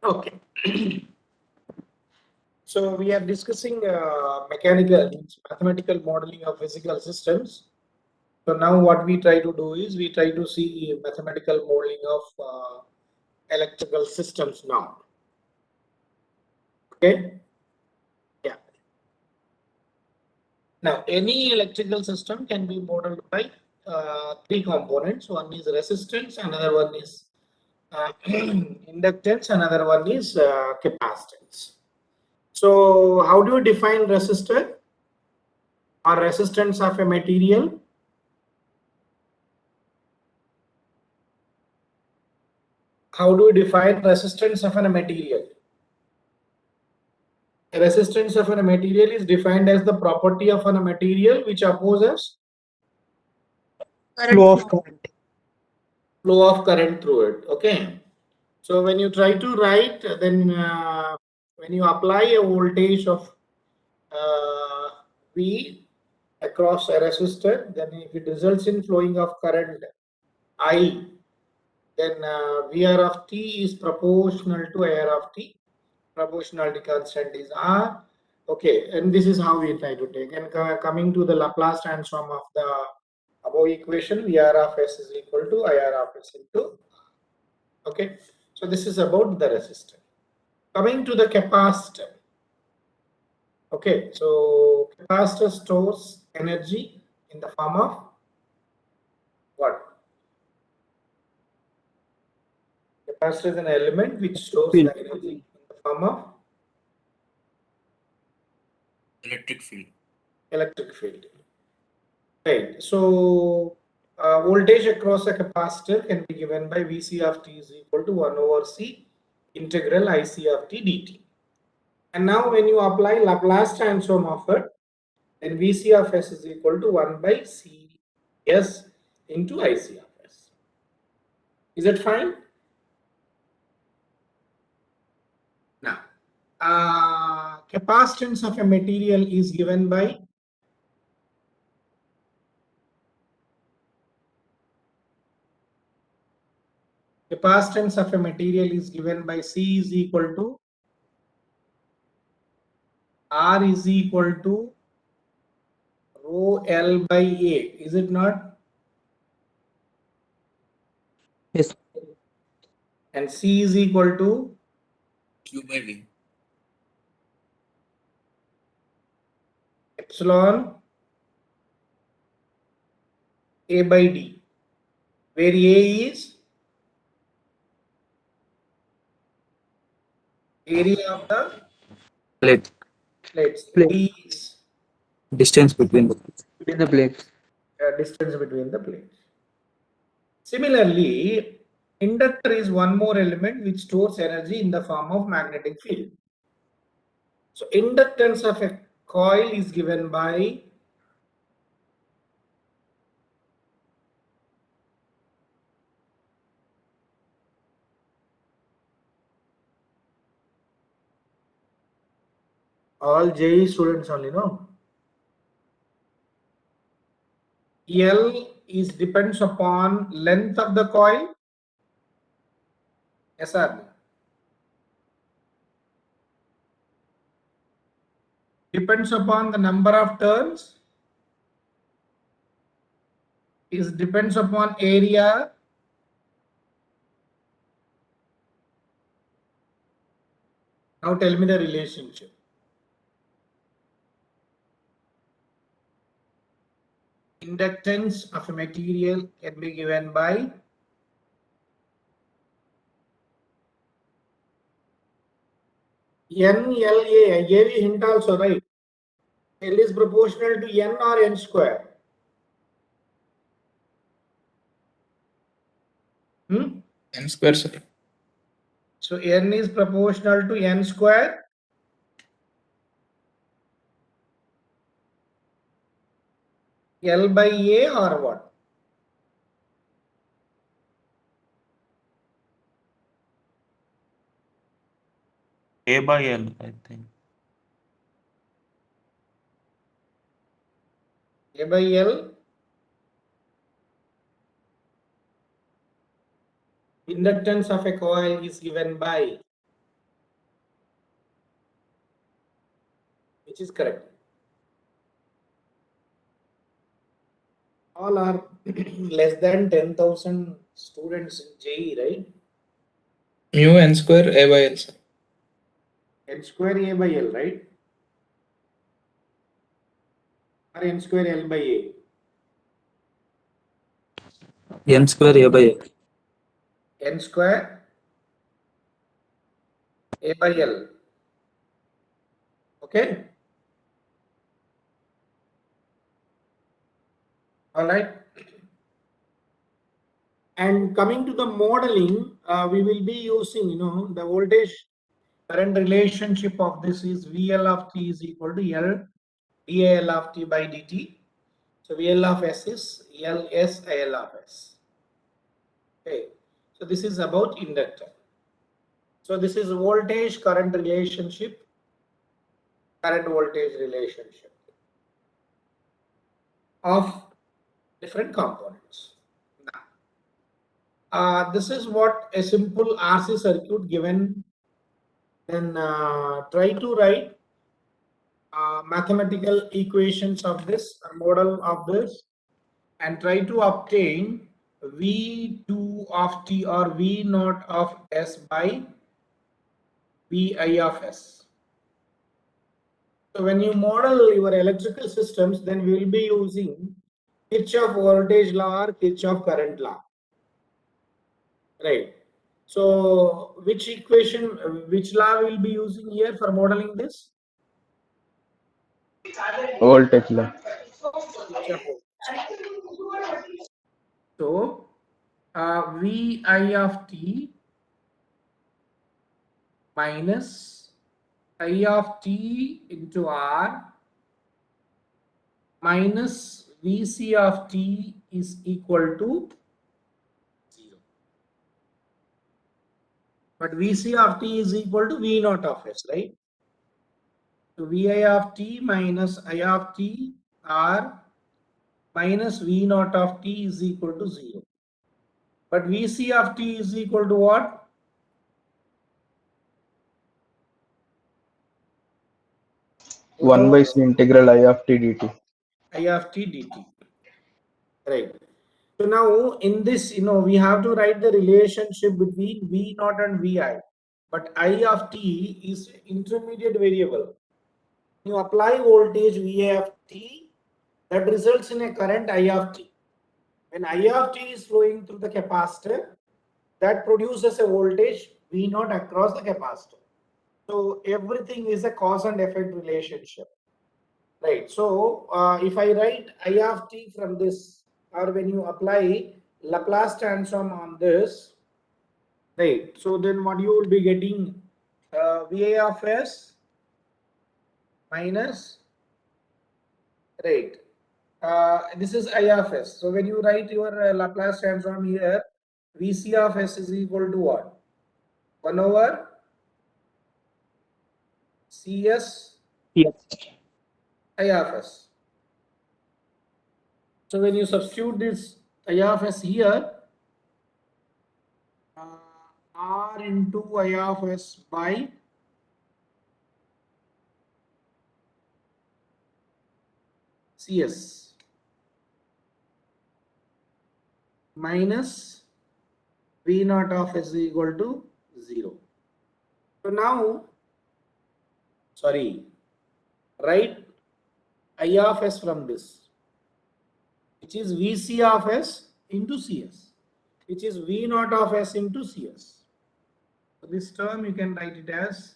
Okay. So we are discussing mathematical modeling of physical systems. So now what we try to do is we try to see mathematical modeling of electrical systems now. Okay. Yeah. Now any electrical system can be modeled by three components. One is resistance, another one is inductance, another one is capacitance. So how do you define resistor or resistance of a material? How do you define resistance of a material? Resistance of a material is defined as the property of a material which opposes Flow of current. flow of current through it. Okay. So when you try to write, then when you apply a voltage of V across a resistor, then if it results in flowing of current I, then VR of T is proportional to IR of T. Proportionality constant is R. Okay, and this is how we try to take. And coming to the Laplace transform of the above equation, VR of S is equal to IR of S into R. Okay, so this is about the resistor. Coming to the capacitor. Okay, so capacitor stores energy in the form of what? Capacitor is an element which stores Field. the energy in the form of Electric field. electric field. Right. So voltage across a capacitor can be given by Vc of t is equal to 1 over C integral Ic of t dt. And now when you apply Laplace transform of it, then Vc of s is equal to 1 by Cs into Ic of s. Is it fine? Now, capacitance of a material is given by capacitance of a material is given by C is equal to R is equal to rho L by A. Is it not? Yes. And C is equal to Q by V. epsilon A by D, where A is area of the Plate. plates. Plate. D is Distance between the In the plates. distance between the plates. Similarly, inductor is one more element which stores energy in the form of magnetic field. So inductance of a coil is given by all JE students only, no? L is depends upon length of the coil. Yes or no? Depends upon the number of turns. Is depends upon area. Now tell me the relationship. Inductance of a material can be given by NLA. I gave you hint also, right? L is proportional to N or N square. N square, sir. So N is proportional to N square. L by A or what? A by L, I think. A by L. Inductance of a coil is given by which is correct. All are less than 10,000 students in JE, right? Mu n square A by L, sir. N square A by L, right? Or N square L by A? N square A by L. N square A by L. Okay? All right. And coming to the modeling, we will be using, the voltage current relationship of this is VL of t is equal to L DIL of t by dt. So VL of S is LS IL of S. Okay. So this is about inductor. So this is voltage current relationship, current voltage relationship of different components. Now, this is what a simple RC circuit given. Then try to write mathematical equations of this, a model of this, and try to obtain V2 of t or V naught of S by Vi of S. So when you model your electrical systems, then we will be using Kirchhoff voltage law or Kirchhoff current law. Right. So which equation, which law we will be using here for modeling this? Voltage law. Kirchhoff voltage law. So Vi of t minus I of t into R minus Vc of t is equal to 0. But Vc of t is equal to V naught of S, right? So Vi of t minus I of t R minus V naught of t is equal to 0. But Vc of t is equal to what? 1 by c integral I of t dt. I of t dt. Right. So now in this, we have to write the relationship between V naught and Vi. But I of t is intermediate variable. You apply voltage Vi of t, that results in a current I of t. When I of t is flowing through the capacitor, that produces a voltage V naught across the capacitor. So everything is a cause and effect relationship. Right. So if I write I of t from this, or when you apply Laplace transform on this, right? So then what you will be getting VA of S minus, right? This is I of S. So when you write your Laplace transform here, VC of S is equal to what? 1 over CS Yes. I of S. So when you substitute this I of S here, R into I of S by CS minus V naught of S is equal to 0. So now, write I of S from this, which is Vc of S into CS, which is V naught of S into CS. So this term you can write it as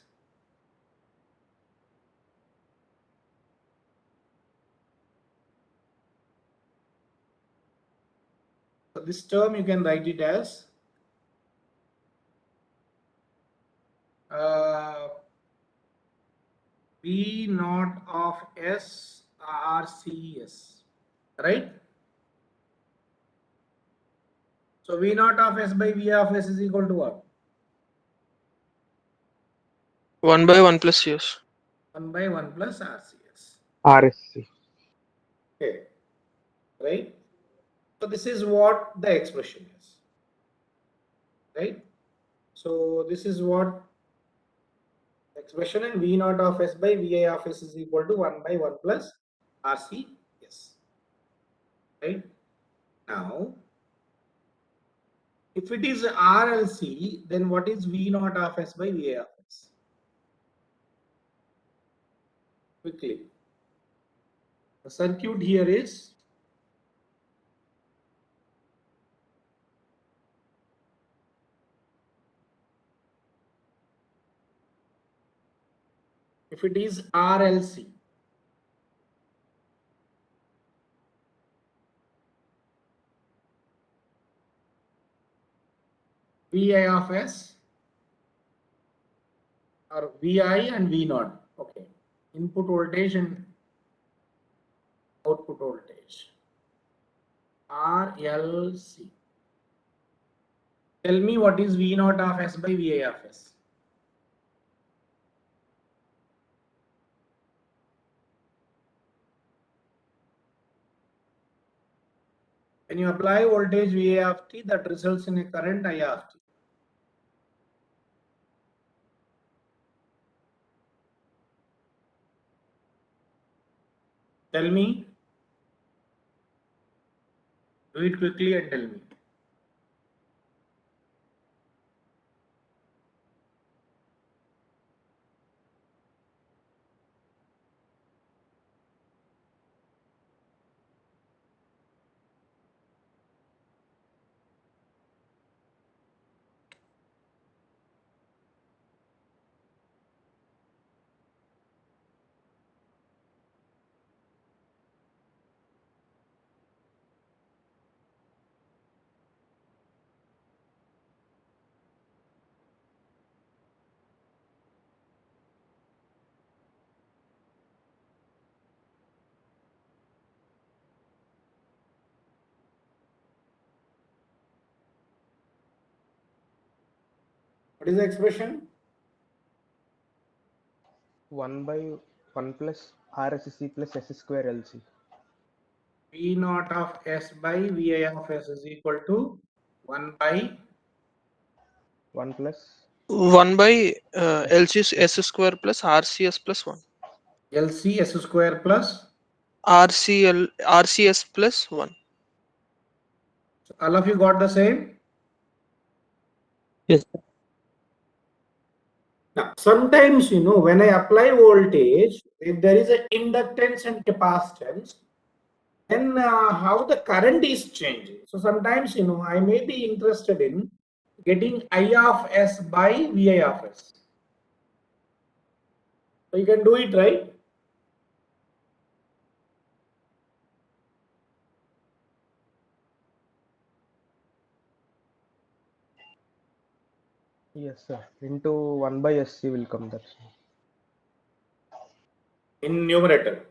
V naught of S RCS, right? So V naught of S by V of S is equal to what? 1 by 1 plus CS. 1 by 1 plus RCS. RSC. Okay, right? So this is what the expression is, right? So this is what the expression, and V naught of S by Vi of S is equal to 1 by 1 plus RC S. Right? Now, if it is RLC, then what is V naught of S by Vi of S? Quickly. The circuit here is if it is RLC, Vi of S or Vi and V naught. Okay. Input voltage and output voltage. RLC. Tell me what is V naught of S by Vi of S. When you apply voltage Va of t, that results in a current I of t. Tell me. Do it quickly and tell me. What is the expression? 1 by 1 plus RSC plus S square LC. V naught of S by Vi of S is equal to 1 by 1 plus 1 by LC S square plus RCS plus 1. LC S square plus. RCS plus 1. So all of you got the same? Yes. Now, sometimes, when I apply voltage, if there is an inductance and capacitance, then how the current is changing. So sometimes, I may be interested in getting I of S by Vi of S. So you can do it, right? yes sir into 1 by SC will come, that's all. In numerator.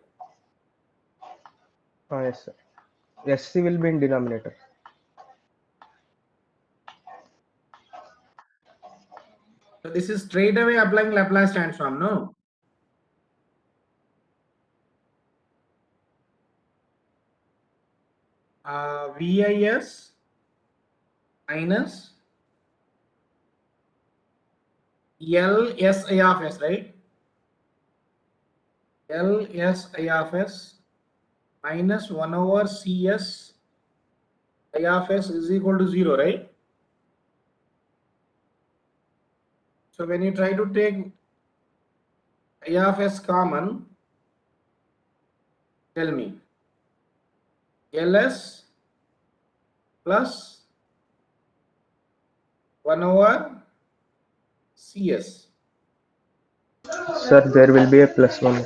Yes sir. SC will be in denominator. So this is straight away applying Laplace transform, no? VIS minus LSI of S, right? LSI of S minus 1 over CS I of S is equal to 0, right? So when you try to take I of S common, tell me, LS plus 1 over CS. Sir, there will be a plus 1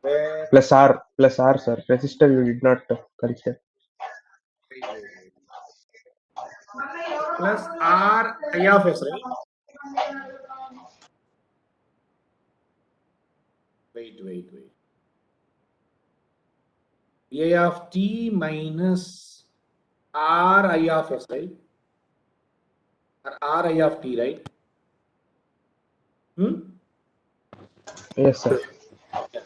Where, plus R sir. Resistor you did not consider. wait. Plus R I of S, right? Wait. Vi of t minus R I of S, right? Or R I of t, right? Yes sir. Yeah.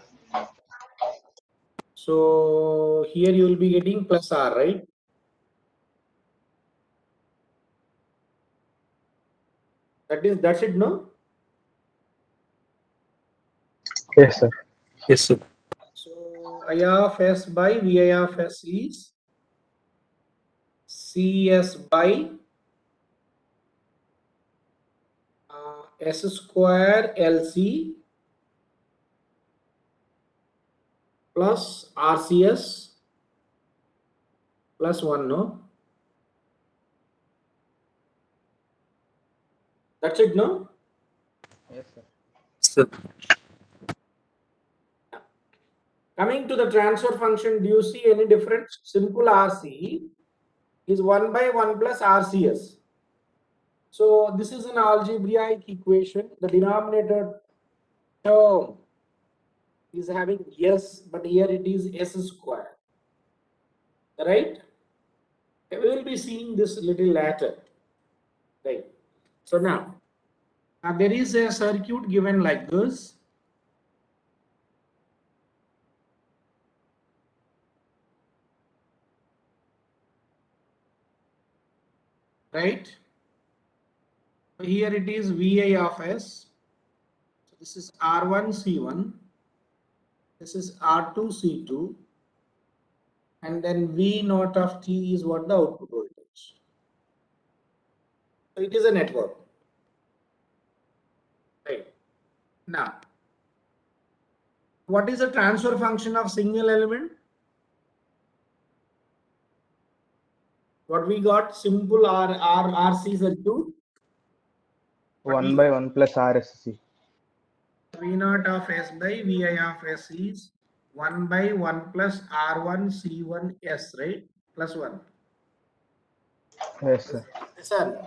So here you will be getting plus R, right? That's it, no? Yes, sir. Yes, sir. So I of S by Vi of S is Cs by S square LC plus RCS plus 1, no? That's it, no? Yes, sir. Sir. Coming to the transfer function, do you see any difference? Simple RC is 1 by 1 plus RCS. So this is an algebraic equation. The denominator term is having S, but here it is S square. Right? We will be seeing this little later. Right. So now there is a circuit given like this. Right? Here it is Vi of S. So this is R1 C1. This is R2 C2. And then V naught of T is what the output voltage. So it is a network. Right. Now, what is the transfer function of single element? What we got? Simple RC circuit. What 1 we by got? 1 plus RSC. V naught of S by Vi of S is 1 by 1 plus R1 C1 S, right? Plus 1. Yes, sir. Yes, sir.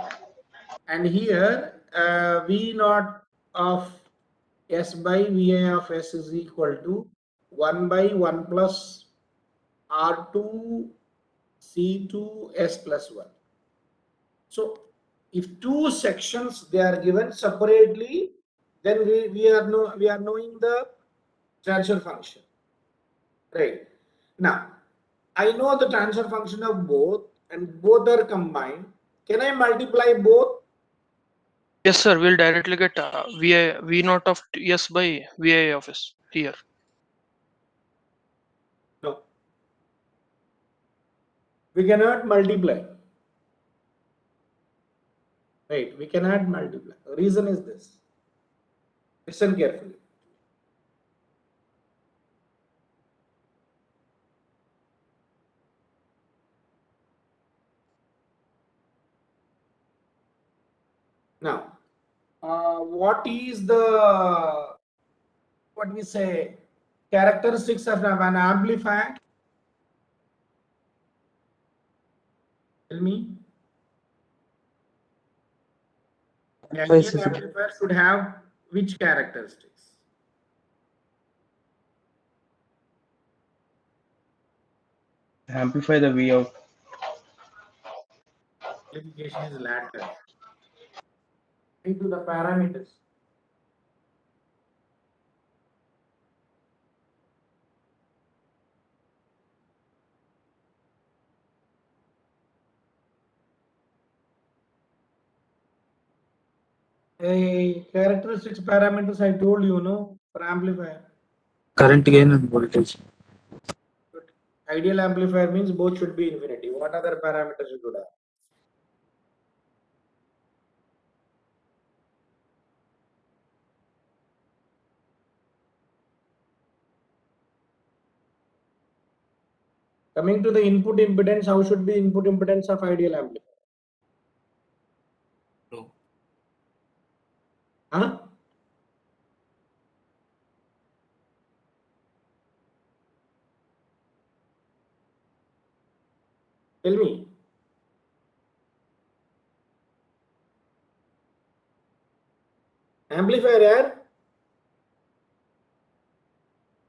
And here V naught of S by Vi of S is equal to 1 by 1 plus R2 C2 S plus 1. So if two sections they are given separately, then we are knowing the transfer function. Right. Now, I know the transfer function of both and both are combined. Can I multiply both? Yes, sir. We'll directly get V naught of S by Vi of S here. No. We cannot multiply. Right. We cannot multiply. The reason is this. Listen carefully. Now, what is the, what we say, characteristics of an amplifier? Tell me. The ideal amplifier should have which characteristics? Amplify the V out. Amplification is latter. Into the parameters. Characteristics parameters I told you, no, for amplifier. Current gain and voltage. But ideal amplifier means both should be infinity. What other parameters you could have? Coming to the input impedance, how should be input impedance of ideal amplifier? No. Huh? Tell me. Amplifier,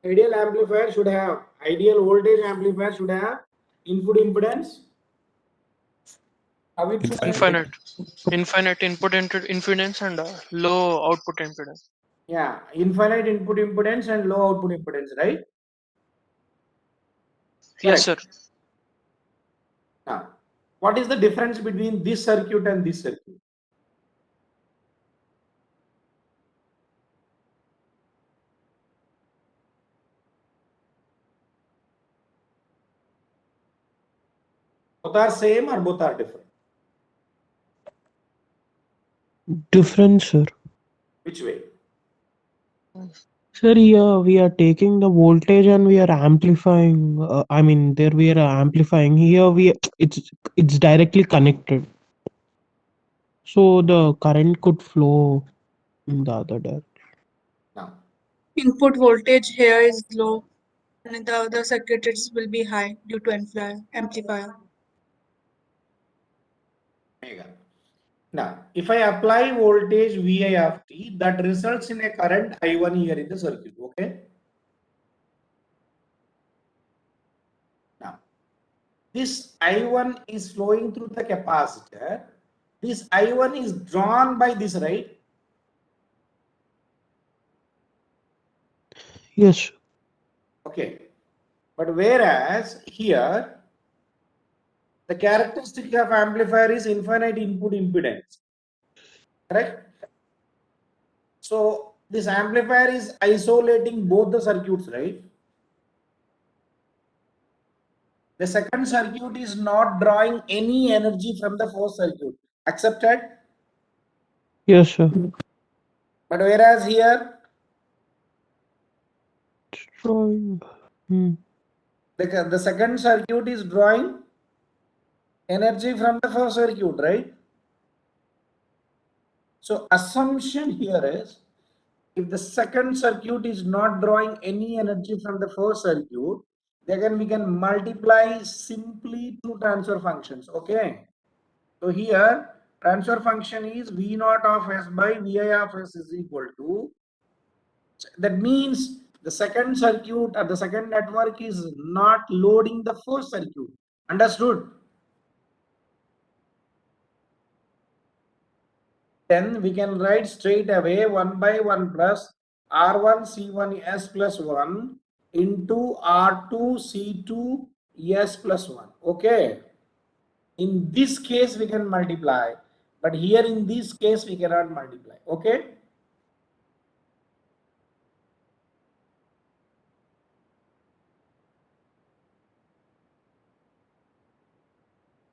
ideal amplifier should have, ideal voltage amplifier should have input impedance. How it should have? Infinite input impedance and low output impedance. Yeah, infinite input impedance and low output impedance, right? Yes, sir. Correct. Now, what is the difference between this circuit and this circuit? Both are same or both are different? Different, sir. Which way? Sir, here we are taking the voltage and we are amplifying. I mean, there we are amplifying. Here it's directly connected, so the current could flow in the other direction. Now, Input voltage here is low and in the other circuit it will be high due to amplifier. omega. Now, if I apply voltage Vi of t, that results in a current I1 here in the circuit. Okay. Now, this I1 is flowing through the capacitor. This I1 is drawn by this, right? Yes. Okay. But whereas here, the characteristic of amplifier is infinite input impedance. Correct? So this amplifier is isolating both the circuits, right? The second circuit is not drawing any energy from the first circuit. Accepted? Yes, sir. But whereas here, Drawing. the second circuit is drawing energy from the first circuit, right? So assumption here is, if the second circuit is not drawing any energy from the first circuit, then we can multiply simply two transfer functions. Okay. So here transfer function is V naught of S by Vi of S is equal to. That means the second circuit or the second network is not loading the first circuit. Understood? Then we can write straight away 1 by 1 plus R1 C1 S plus 1 into R2 C2 S plus 1. Okay. In this case we can multiply, but here in this case we cannot multiply. Okay.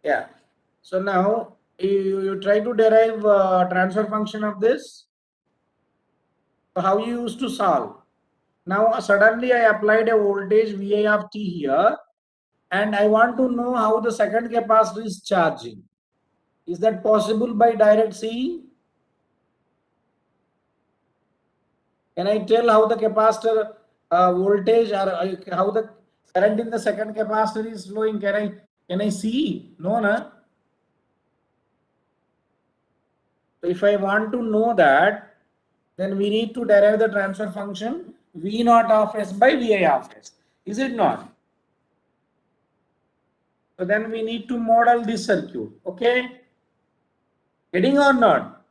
Yeah. So now you try to derive transfer function of this. So how you used to solve? Now suddenly I applied a voltage Vi of t here, and I want to know how the second capacitor is charging. Is that possible by direct seeing? Can I tell how the capacitor voltage or how the current in the second capacitor is flowing? Can I see? No, na. So if I want to know that, then we need to derive the transfer function V naught of S by Vi of S. Is it not? So then we need to model this circuit. Okay? Getting or not?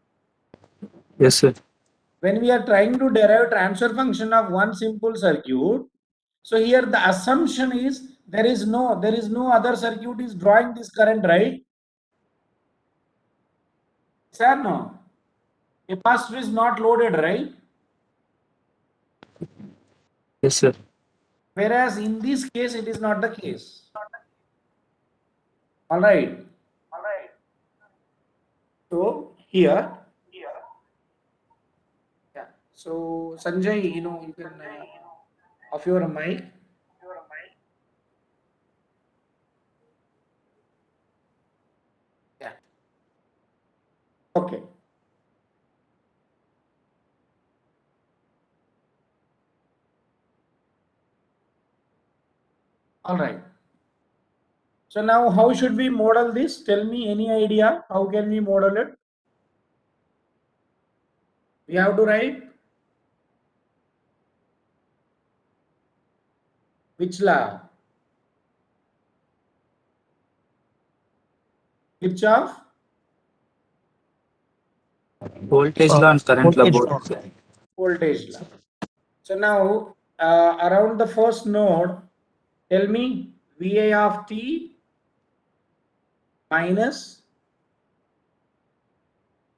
Yes, sir. When we are trying to derive transfer function of one simple circuit, so here the assumption is there is no other circuit is drawing this current, right? Sir, no. Capacitor is not loaded, right? Yes, sir. Whereas in this case it is not the case. All right. So here, yeah. So Sanjay, you can off your mic. Yeah. Okay. All right. So now how should we model this? Tell me any idea. How can we model it? We have to write which law? Kirchhoff Voltage law and current law Voltage both. law. voltage law. So now around the first node, tell me VA of t minus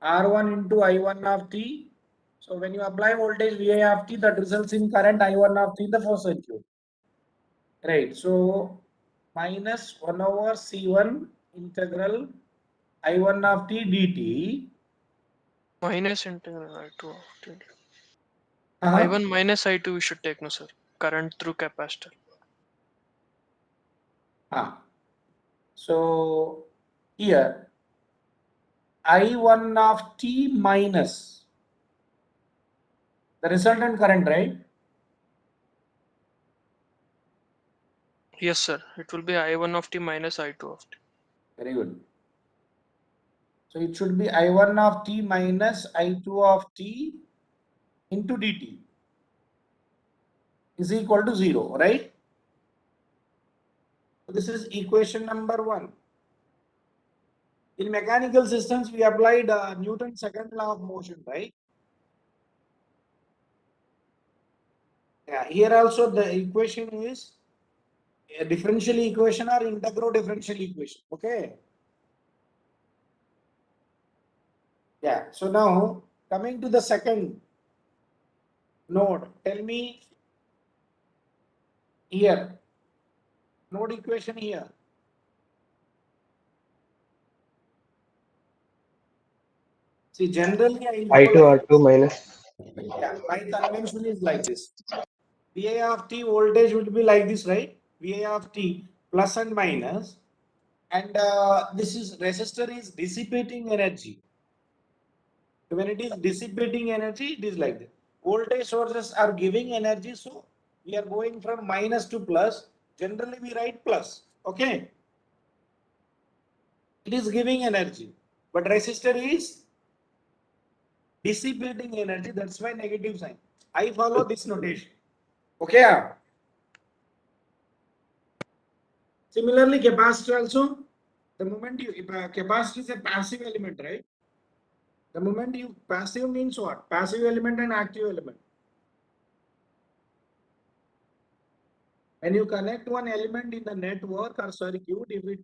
R1 into I1 of t. So when you apply voltage VA of t, that results in current I1 of t in the first circuit. Right. So minus 1 over C1 integral I1 of t dt. Minus integral I2 of t. Uh-huh. I1 minus I2 we should take, no sir. Current through capacitor. So here I1 of t minus the resultant current, right? Yes sir. It will be I1 of t minus I2 of t. Very good. So it should be I1 of t minus I2 of t into dt is equal to 0, right? So this is equation number 1. In mechanical systems, we applied Newton's second law of motion, right? Yeah, here also the equation is a differential equation or integral differential equation. Okay. Yeah. So now coming to the second node, tell me here, node equation here. See, generally I2 R2 minus. yeah, my convention is like this. VA of t voltage would be like this, right? VA of t plus and minus, and this is resistor is dissipating energy. So when it is dissipating energy, it is like that. Voltage sources are giving energy, so we are going from minus to plus. Generally, we write plus. Okay, it is giving energy, but resistor is dissipating energy. That's why negative sign. I follow this notation. Okay. Similarly, capacitor also. The moment you capacitor is a passive element, right? The moment you passive means what? Passive element and active element. When you connect one element in the network or circuit, if it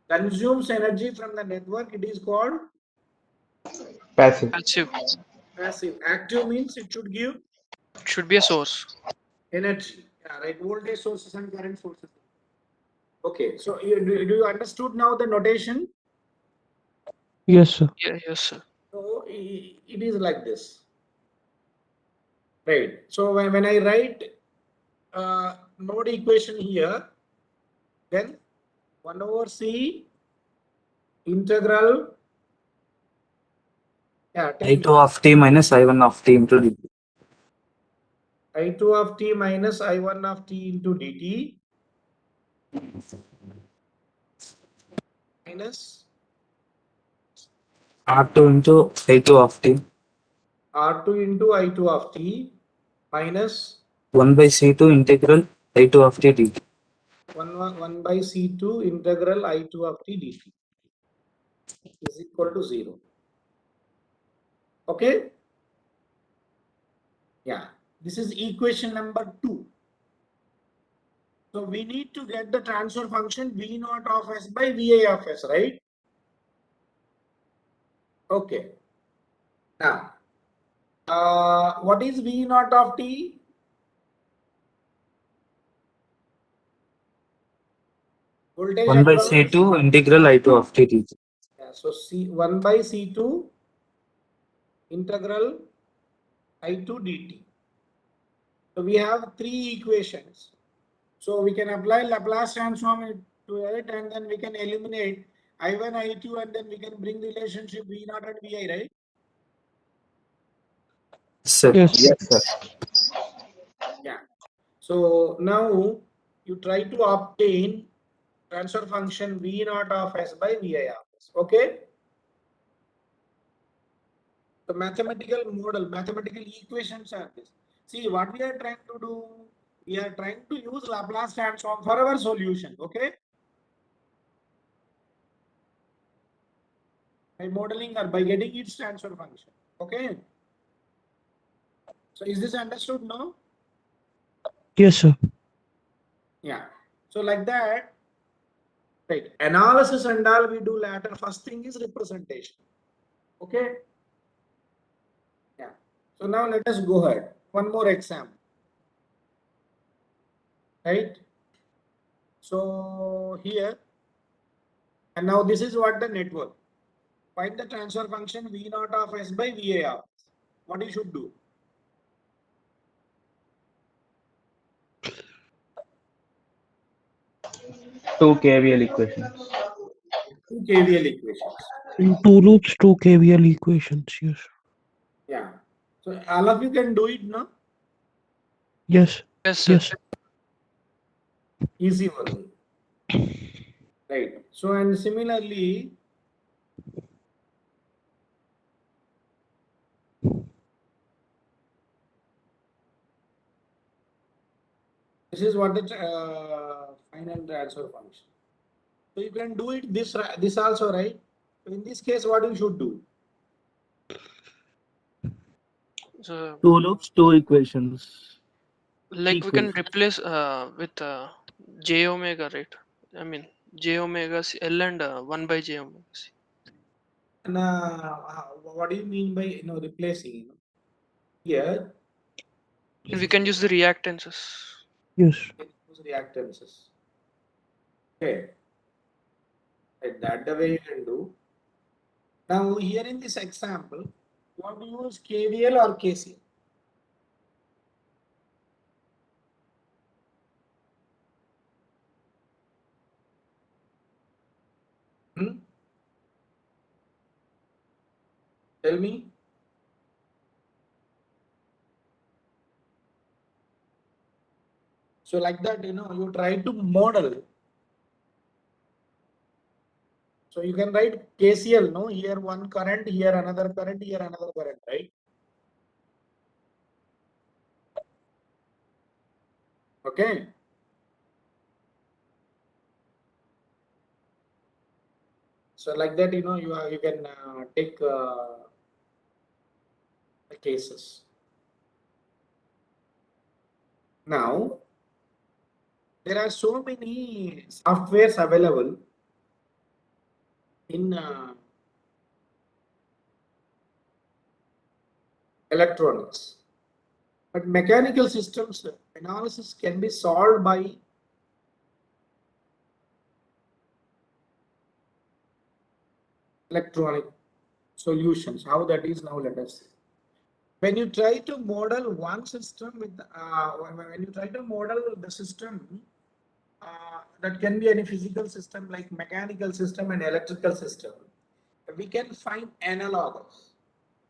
consumes energy from the network, it is called Passive. Passive. passive. Active means it should give It should be a source. energy. Yeah, right. Voltage sources and current sources. Okay, so do you understood now the notation? Yes, sir. Yeah, yes sir. So it is like this. Right. So when I write node equation here, then 1 over C integral. Yeah, tell me. I2 of t minus I1 of t into dt. I2 of t minus I1 of t into dt minus R2 into I2 of t. R2 into I2 of t minus 1 by C2 integral I2 of t dt. 1 by C2 integral I2 of t dt is equal to 0. Okay? Yeah. This is equation number 2. So we need to get the transfer function V naught of S by VA of S, right? Okay. Now, what is V naught of t? Voltage 1 by across. C2 integral I2 of t dt. Yeah, so C 1 by C2 integral I2 dt. So we have 3 equations. So we can apply Laplace transform to it, and then we can eliminate I1, I2, and then we can bring relationship V naught and Vi, right? Sir. Yes, sir. Yes, sir. Yeah. So now you try to obtain transfer function V naught of S by Vi of S. Okay. The mathematical model, mathematical equations are this. See, what we are trying to do, we are trying to use Laplace transform for our solution. Okay. By modeling or by getting its transfer function. Okay. So is this understood now? Yes, sir. Yeah. So like that, right? Analysis and all we do later. First thing is representation. Okay. Yeah. So now let us go ahead. One more example. Right. So here And now this is what the network. Find the transfer function V naught of S by VA of S. What you should do? Two KVL equations. Two KVL equations. In two loops, two KVL equations. Yes. Yeah. So all of you can do it, no? Yes. Yes, sir. Yes. Easy only. Right. So and similarly, this is what the final transfer function. So you can do it this also, right? So in this case, what you should do? So Two loops, two equations. like we can Equation. replace with j omega, right? I mean j omega c L and 1 by j omega c. And what do you mean by replacing? Here, And we can use the reactances. Yes. use reactances. Okay, right, that the way you can do. Now here in this example, you want to use KVL or KCL? Hmm? Tell me. So like that, you try to model. So you can write KCL, no? Here one current, here another current, here another current, right? Okay. So like that, you can take the cases. Now, there are so many softwares available in electronics, but mechanical systems analysis can be solved by electronic solutions. How that is now, let us see. When you try to model one system with, when you try to model the system, that can be any physical system like mechanical system and electrical system, we can find analogous.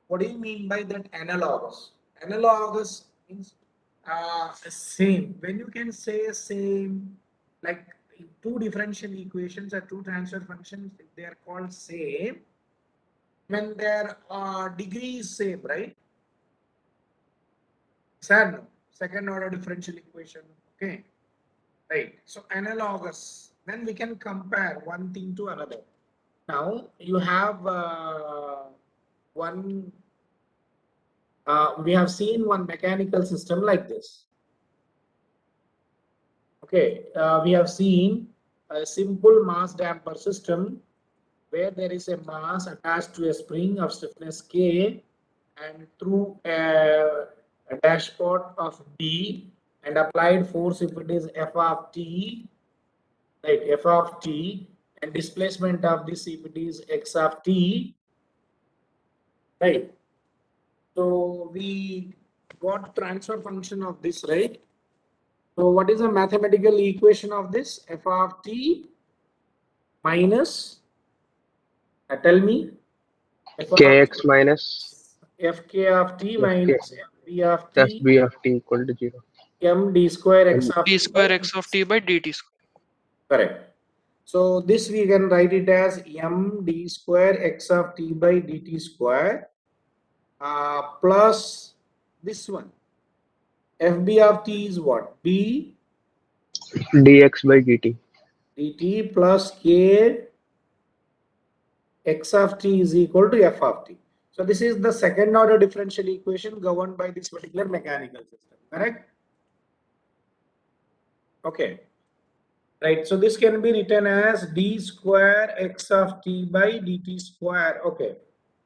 What do you mean by that analogous? Analogous means same. When you can say same, like two differential equations or two transfer functions, they are called same when their degree is same, right? Sad, no. Second order differential equation. Okay, right. So analogous. Then we can compare one thing to another. Now you have one. We have seen one mechanical system like this. Okay, we have seen a simple mass damper system where there is a mass attached to a spring of stiffness K and through a dashpot of D and applied force if it is F of T, right, F of T, and displacement of this if it is X of T, right. So we got transfer function of this, right? So what is the mathematical equation of this? F of T minus, tell me, F of Kx minus Fk of T Fk minus Fb of plus T b of t equal to 0. m d square x And of d T by square x of t by dt square. correct. So this we can write it as m d square x of T by dt square plus this one. Fb of T is what? B dx by dt. dt plus K x of T is equal to F of T. So this is the second order differential equation governed by this particular mechanical system, correct? Okay, right. So this can be written as d square x of T by dt square. Okay,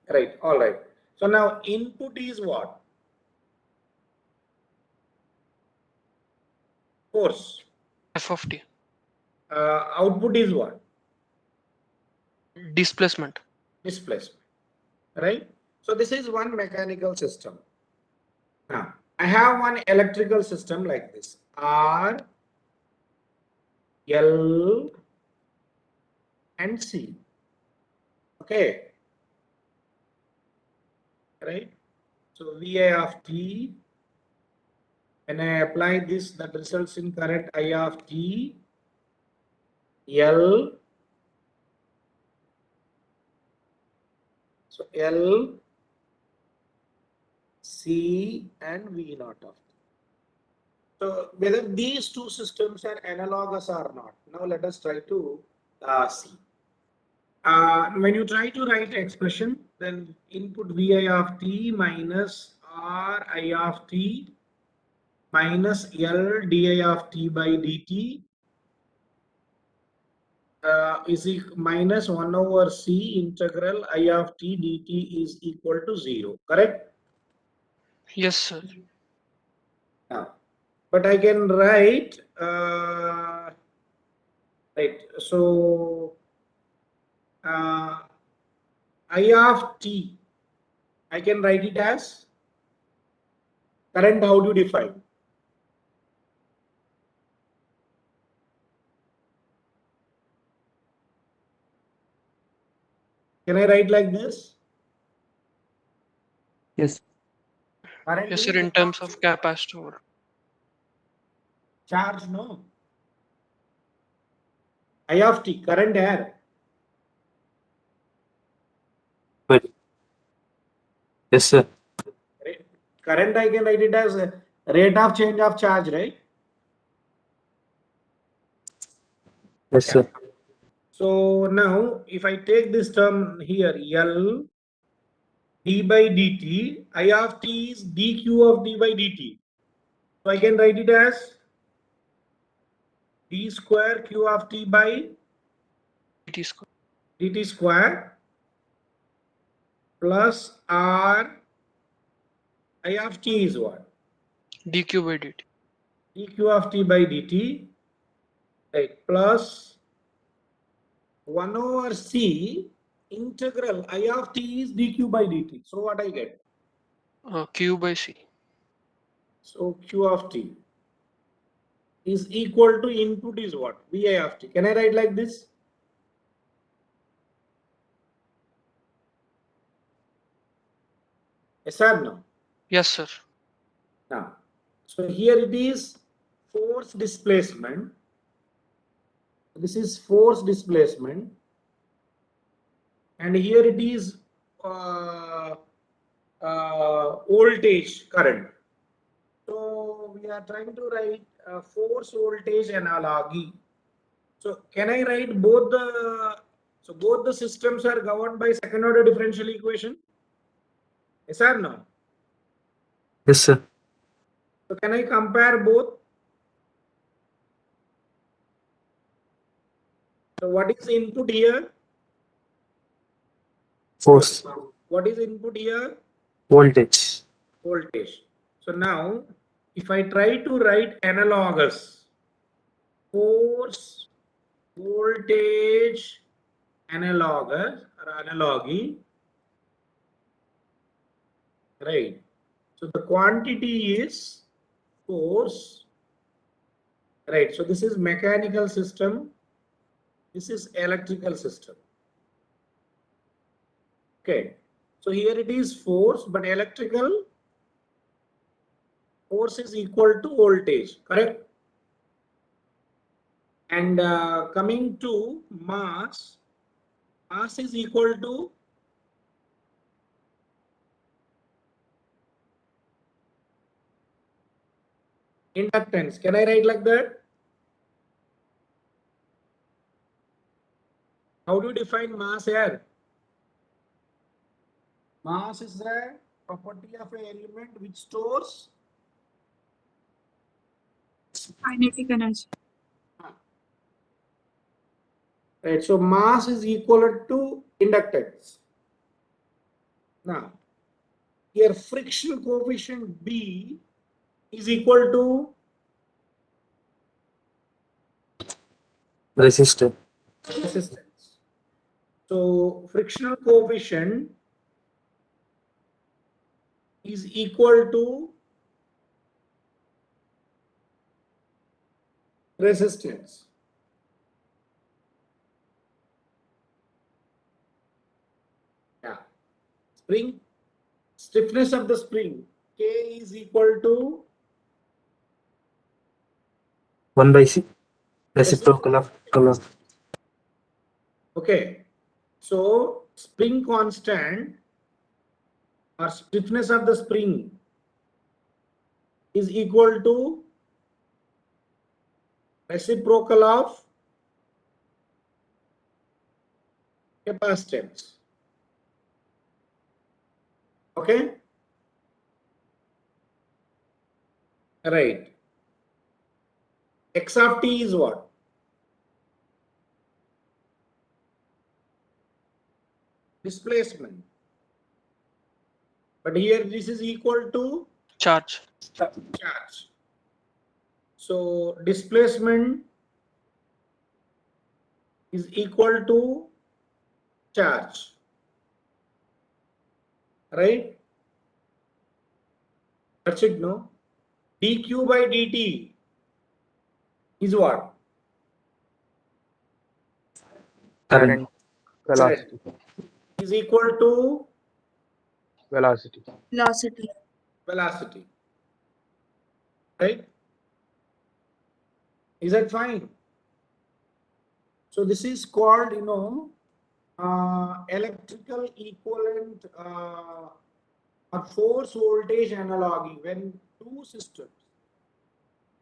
right. All right. So now input is what? Force. F of t. Output is what? Displacement. Displacement, right? So this is one mechanical system. Now I have one electrical system like this: R, L, and C. Okay, right? So VI of t, when I apply this, that results in current I of t, L, so L, C, and V naught of t. So whether these two systems are analogous or not, now let us try to see. When you try to write expression, then input Vi of t minus Ri of t minus L di of t by dt is minus 1 over c integral I of t dt is equal to 0, correct? Yes, sir. Now, but I can write, right, so I of t, I can write it as current. How do you define? Can I write like this? Yes. Current Yes, is sir. In terms of capacitor. charge, no? I of t, current air. But yes, sir. Right? Current, I can write it as a rate of change of charge, right? Yes, Yeah. sir. So now if I take this term here, L d by dt, I of t is dq of d by dt. So I can write it as d square q of t by It is dt square plus r I of t is what? dq by dt. dq of t by dt, right, plus 1 over c integral I of t is dq by dt. So what I get? Q by c. So q of t is equal to input is what? Vi of t. Can I write like this? Yes or no? Yes, sir. Now, so here it is force displacement. This is force displacement, and here it is voltage current. So we are trying to write force voltage analogy. So can I write both the, so both the systems are governed by second order differential equation? Yes or no? Yes, sir. So can I compare both? So what is input here? Force. What is input here? Voltage. Voltage. So now if I try to write analogous force voltage analogous or analogy, right? So the quantity is force, right? So this is mechanical system, this is electrical system. Okay, so here it is force, but electrical force is equal to voltage, correct? And coming to mass, mass is equal to inductance. Can I write like that? How do you define mass here? Mass is the property of an element which stores Kinetic energy. right. So mass is equal to inductance. Now here friction coefficient B is equal to Resistor. resistance. So frictional coefficient is equal to resistance. Yeah. Spring, stiffness of the spring, K is equal to 1 by C. Reciprocal of color. Okay. So spring constant or stiffness of the spring is equal to reciprocal of capacitance. Okay. Right. X of t is what? Displacement. But here this is equal to Charge. charge. So displacement is equal to charge. Right? That's it, no? dq by dt is what? Current. Velocity. Is equal to Velocity. Velocity. velocity. Right? Is that fine? So this is called, electrical equivalent or force voltage analogy. When two systems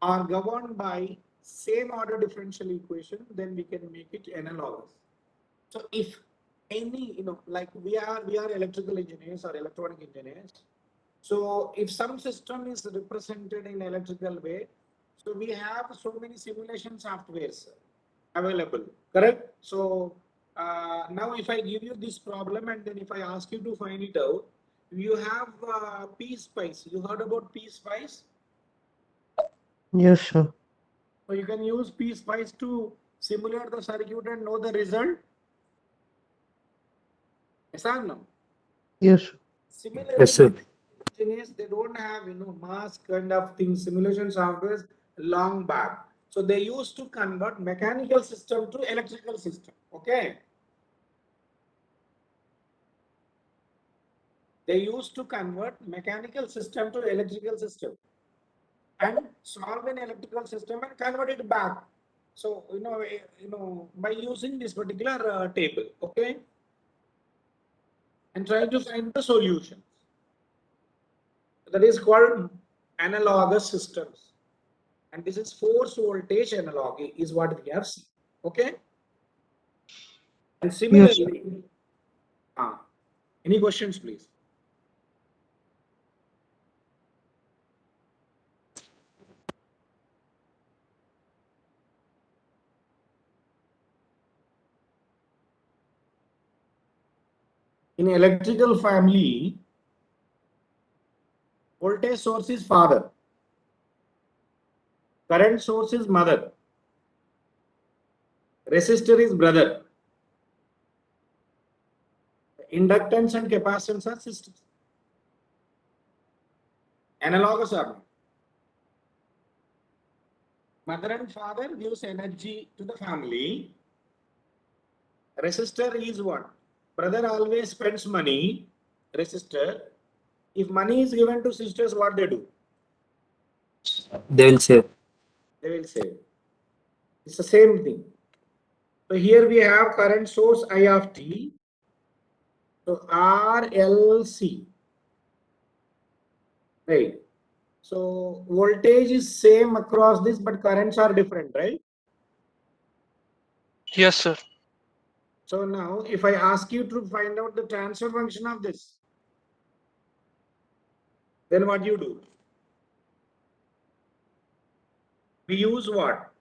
are governed by same order differential equation, then we can make it analogous. So if any, like we are electrical engineers or electronic engineers. So if some system is represented in electrical way, so we have so many simulation softwares available, correct? So now if I give you this problem and then if I ask you to find it out, you have P-Spice. You heard about P-Spice? Yes, sir. So you can use P-Spice to simulate the circuit and know the result. Yes or no? Yes, sir. Similarly, Yes, sir. engineers, they don't have mass kind of things, simulation software long back. So they used to convert mechanical system to electrical system. Okay. They used to convert mechanical system to electrical system and solve an electrical system and convert it back. So by using this particular table, okay, and trying to find the solution. That is called analogous systems, and this is force voltage analogy is what we have seen. Okay, and Yes, sir. similarly, any questions, please? In electrical family, voltage source is father, current source is mother, resistor is brother, inductance and capacitance are sisters. Analogous are not. Mother and father gives energy to the family. Resistor is what? Brother always spends money. Resistor. If money is given to sisters, what they do? They will say. They will save. It's the same thing. So here we have current source I of t. So RLC. Right. So voltage is same across this, but currents are different, right? Yes, sir. So now if I ask you to find out the transfer function of this, then what you do? We use what?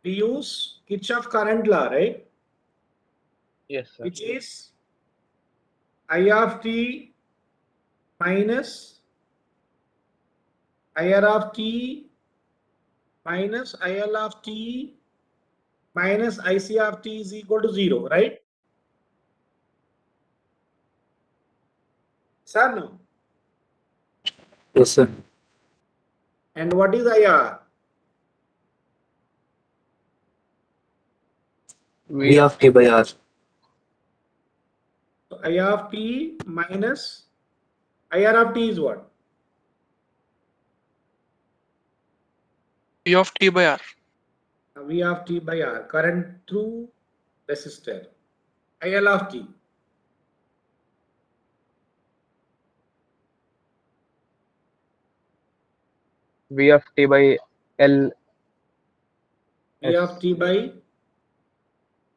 We use Kirchhoff current law, right? Yes, sir. Which is I of t minus IR of t minus IL of t minus IC of t is equal to 0, right? Sir, no? Yes, sir. And what is IR? V of t by r. So I of t minus IR of t is what? V of t by r. V of t by R, current through resistor. IL of t. V of t by L V of t by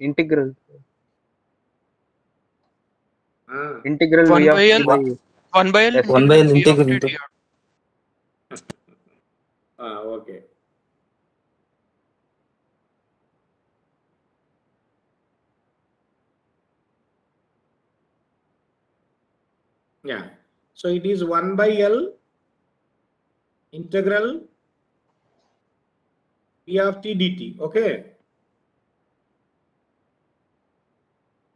integral ah, integral 1 V of by t L. by 1 by L S. 1 by L V of integral t into dr. okay. Yeah. So it is 1 by L integral V of t dt. Okay.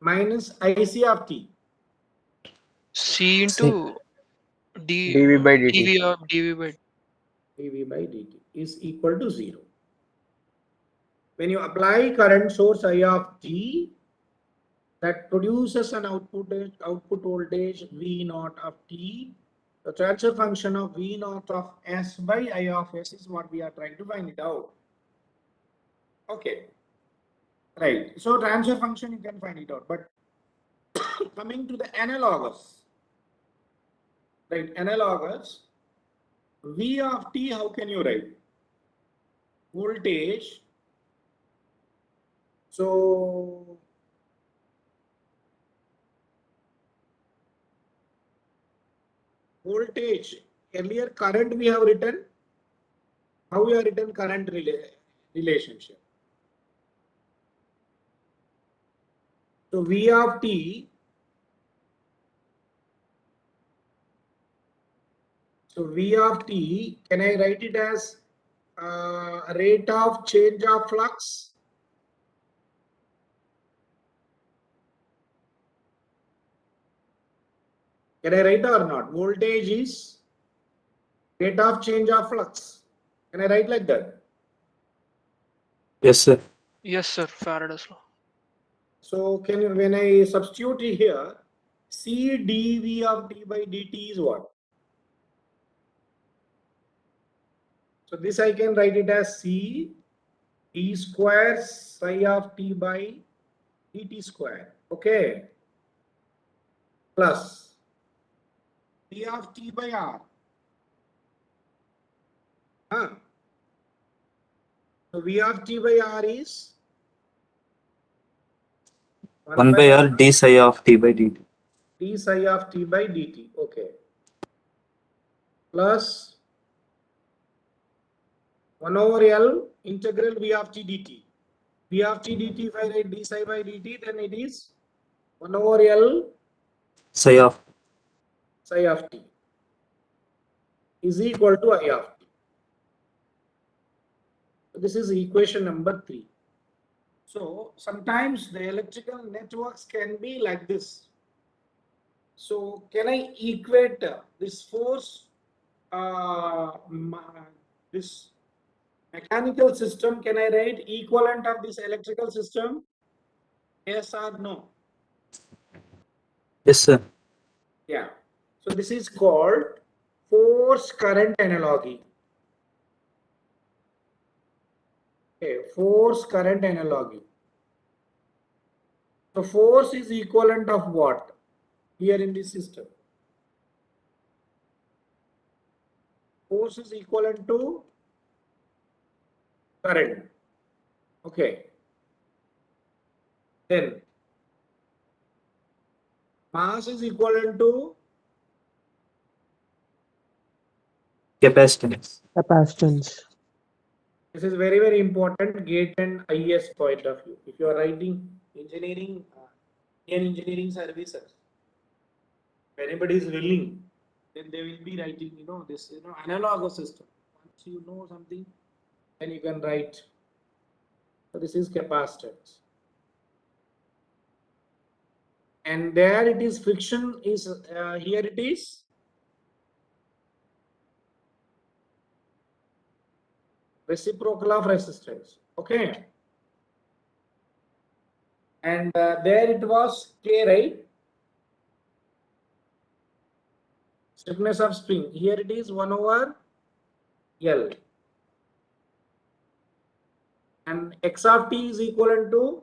Minus IC of t. C into d dV by dt. dv of dv by dV by dt is equal to 0. When you apply current source I of t, that produces an output voltage V naught of t. The transfer function of V naught of S by I of S is what we are trying to find it out. Okay. Right. So transfer function you can find it out. But coming to the analogous, right? Analogous, V of t, how can you write? Voltage. So voltage, earlier current we have written. How we have written current relationship? So V of t. So V of t, can I write it as rate of change of flux? Can I write or not? Voltage is rate of change of flux. Can I write like that? Yes, sir. yes sir, Faraday's law. So can you, when I substitute here, C dV of d by dt is what? So this I can write it as C d square psi of t by dt square. Okay. Plus V of t by r. Huh? So V of t by r is 1 by r d psi of t by dt. d psi of t by dt. Okay. Plus 1 over L integral V of t dt. V of t dt, if I write d psi by dt, then it is 1 over L Psi of psi of t is equal to I of t. So this is equation number 3. So sometimes the electrical networks can be like this. So can I equate this force, this mechanical system, can I write equivalent of this electrical system? Yes or no? yes, sir. Yeah. So this is called force current analogy. Okay, force current analogy. So force is equivalent of what here in this system? Force is equivalent to current. Okay. Then mass is equivalent to Capacitance. Capacitance. this is very, very important gate and IS point of view. If you are writing engineering, engineering services, if anybody is willing, then they will be writing, this, analogous system. Once you know something, then you can write. So this is capacitance. And there it is friction is, here it is reciprocal of resistance. Okay. And there it was K, right? Stiffness of spring. Here it is 1 over L. And X of T is equivalent to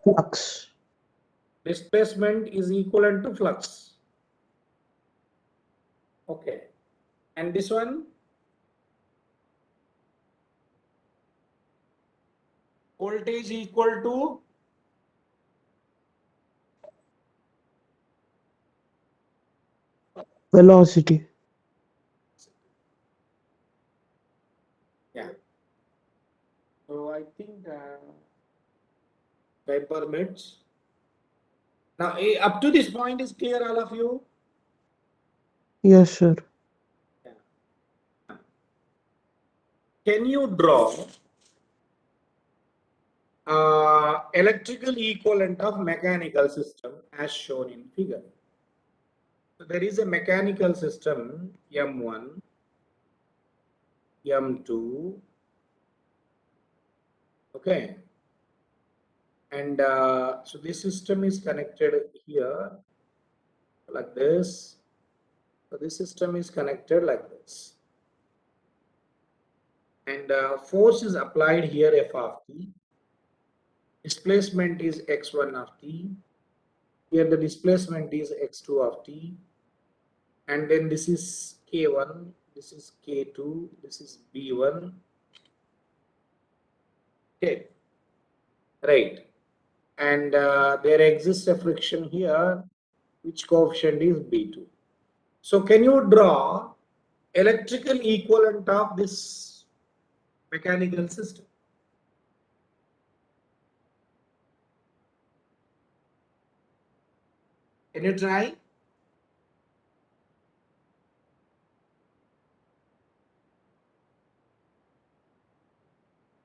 Flux. displacement is equivalent to flux. Okay. And this one, voltage equal to Velocity. yeah. So I think by permits. Now up to this point is clear, all of you? Yes, sir. Yeah. Can you draw electrical equivalent of mechanical system as shown in figure? So there is a mechanical system M1, M2, okay, and so this system is connected here like this. So this system is connected like this, and force is applied here F of t. Displacement is x1 of t. Here the displacement is x2 of t, and then this is k1, this is k2, this is b1. Okay, right. And there exists a friction here, which coefficient is b2. So can you draw electrical equivalent of this mechanical system? Can you try?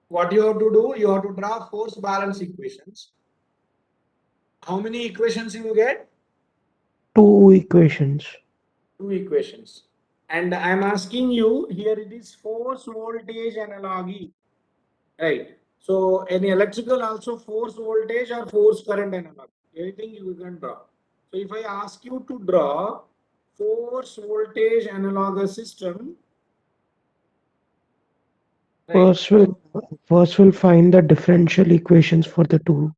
What you have to do, you have to draw force balance equations. How many equations you get? 2 equations. 2 equations. And I'm asking you, here it is force voltage analogy, right? So in electrical also force voltage or force current analogy, anything you can draw. So if I ask you to draw force voltage analogous system, right? First we'll find the differential equations for the two.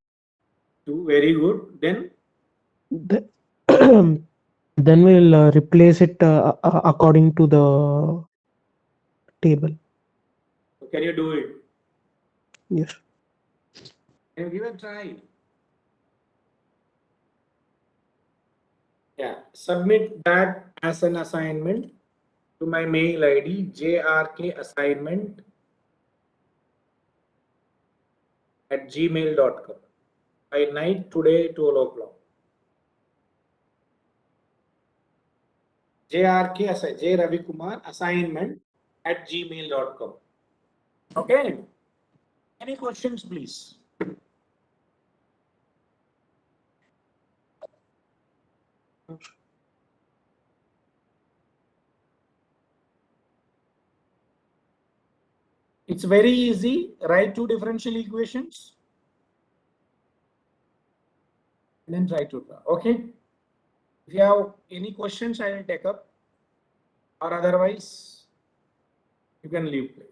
Very good. Then The- then we'll replace it according to the table. can you do it? Yes. Can you give a try? Yeah, submit that as an assignment to my mail ID jrkassignment@gmail.com by night today 12 o'clock. J Ravi Kumar assignment@gmail.com. Okay. Any questions, please? It's very easy. Write 2 differential equations and then try to draw. Okay. If you have any questions, I will take up, or otherwise you can leave, please.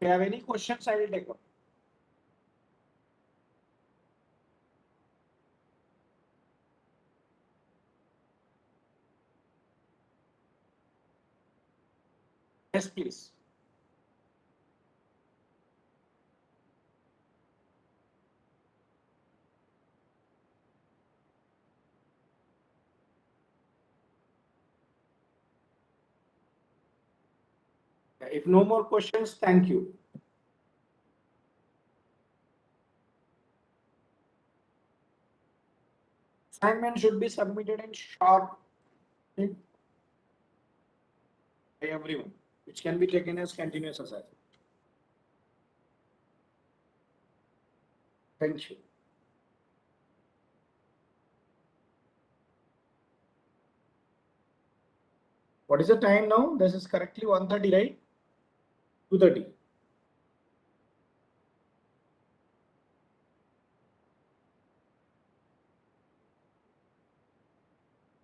If you have any questions, I will take up. Yes, please. If no more questions, thank you. Assignment should be submitted in short by everyone, which can be taken as continuous assignment. Thank you. What is the time now? This is correctly 1:30, right? 2:30.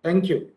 Thank you.